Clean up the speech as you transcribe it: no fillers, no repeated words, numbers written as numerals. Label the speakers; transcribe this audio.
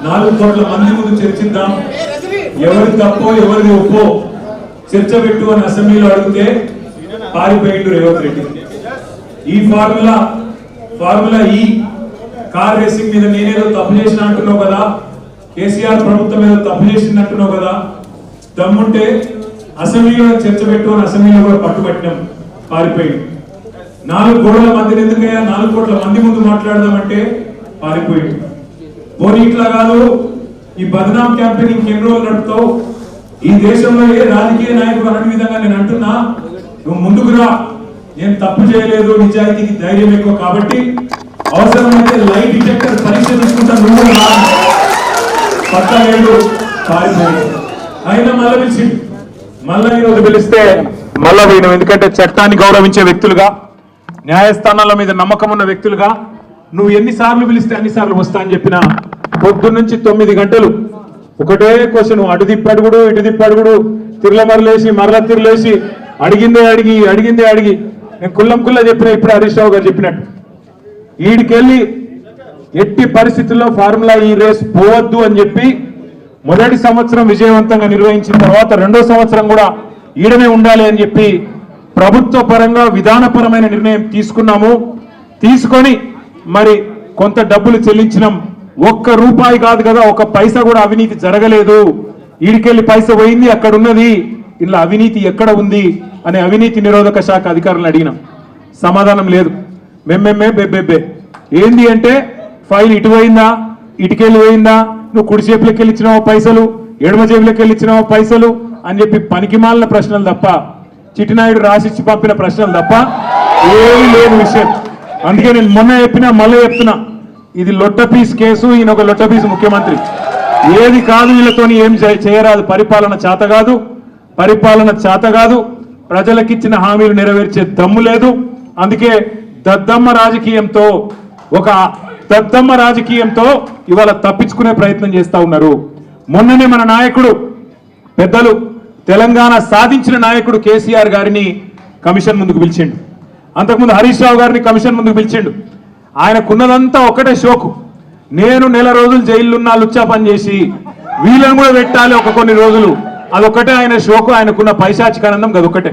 Speaker 1: 4 కోట్ల మంది ముందు చర్చిద్దాం, ఎవరి తప్పో ఎవరిది ఒప్పో చర్చ పెట్టు అని అసెంబ్లీలో అడిగితే పారిపోయిండు రేవంత్ రెడ్డి. ఈ ఫార్ములా ఈ కార్ రేసింగ్ మీద నేనేదో తప్పు చేసిన అంటున్నావు కదా, కేసీఆర్ ప్రభుత్వం ఏదో తప్పు చేసింది అంటున్నావు కదా, దమ్ముంటే అసెంబ్లీలో చర్చ పెట్టు అని అసెంబ్లీలో కూడా పట్టుబట్టినాం, పారిపోయింది. 4 కోట్ల మందిని ఎందుకయ్యా 4 కోట్ల మంది ముందు మాట్లాడదామంటే పారిపోయింది. పోనీ ఇట్లా కాదు, ఈ బదనాం క్యాంపెయిన్ ఇంకెన్ని రోజులు నడుపుతావు, ఈ దేశంలో ఏ రాజకీయ నాయకుడు అన్న విధంగా నేను అంటున్నా, నువ్వు ముందుకు రా, నేను తప్పు చేయలేదు, నిజాయితీకి ధైర్యం ఎక్కువ కాబట్టి అవసరమైతే లైట్ డిటెక్టర్ పరీక్ష తీసుకుంటా, నువ్వు పక్కలేడు పారిపోయింది. అయినా మళ్ళీ పిలిచి మళ్ళీ ఈరోజు పిలిస్తే మళ్ళా పోయినాం. ఎందుకంటే చట్టాన్ని గౌరవించే వ్యక్తులుగా, న్యాయస్థానాల మీద నమ్మకం ఉన్న వ్యక్తులుగా నువ్వు ఎన్నిసార్లు పిలిస్తే అన్నిసార్లు వస్తా అని చెప్పిన పొద్దున్న నుంచి 9 గంటలు ఒకటే క్వశ్చన్, అటు తిప్పడుగుడు ఇటు తిప్పడుగుడు, తిరుల మరలేసి మరల తిరులేసి అడిగిందే అడిగి నేను కుల్లం చెప్పిన ఇప్పుడు హరీష్ రావు గారు చెప్పినట్టు ఈడికెళ్ళి ఎట్టి పరిస్థితుల్లో ఫార్ములా ఈ రేస్ పోవద్దు అని చెప్పి మొదటి సంవత్సరం విజయవంతంగా నిర్వహించిన తర్వాత 2వ సంవత్సరం కూడా ఈడనే ఉండాలి అని చెప్పి ప్రభుత్వ పరంగా విధానపరమైన నిర్ణయం తీసుకున్నాము. తీసుకొని మరి కొంత డబ్బులు చెల్లించినాం. 1 రూపాయి కాదు కదా, 1 పైసా కూడా అవినీతి జరగలేదు. ఈడికెళ్ళి పైసా పోయింది, అక్కడ ఉన్నది, ఇలా అవినీతి ఎక్కడ ఉంది అనే అవినీతి నిరోధక శాఖ అధికారులను అడిగినాం. సమాధానం లేదు. బెబ్బెబ్బే ఏంది అంటే ఫైల్ ఇటు పోయిందా, ఇటుకెళ్ళి పోయిందా, నువ్వు కుడి చేపులకి వెళ్ళి ఇచ్చినావు పైసలు, ఎడమ చేపులకి వెళ్ళి ఇచ్చినావు పైసలు అని చెప్పి పనికిమాలిన ప్రశ్నలు తప్ప, చిట్టినాయుడు రాసిచ్చి పంపిన ప్రశ్నలు తప్ప ఏమీ లేని విషయం. అందుకే నేను మొన్న చెప్పినా మళ్ళీ చెప్తున్నా, ఇది లొట్టపీస్ కేసు, ఈయన ఒక లొట్టపీస్ ముఖ్యమంత్రి. ఏది కాదు, వీళ్ళతో ఏం చేయరాదు, పరిపాలన చేత కాదు, ప్రజలకిచ్చిన హామీలు నెరవేర్చే దమ్ము లేదు. అందుకే దద్దమ్మ రాజకీయంతో ఇవాళ తప్పించుకునే ప్రయత్నం చేస్తా ఉన్నారు. మొన్ననే మన నాయకుడు పెద్దలు తెలంగాణ సాధించిన నాయకుడు కేసీఆర్ గారిని కమిషన్ ముందుకు పిలిచిండు. అంతకుముందు హరీష్ రావు గారిని కమిషన్ ముందుకు పిలిచిండు. ఆయనకున్నదంతా ఒకటే షోకు, నేను నెల రోజులు జైలున్నా లుచ్చా పని చేసి వీళ్ళని కూడా పెట్టాలి కొన్ని రోజులు, అదొక్కటే ఆయన షోకు. ఆయనకున్న పైశాచికానందం అదొక్కటే.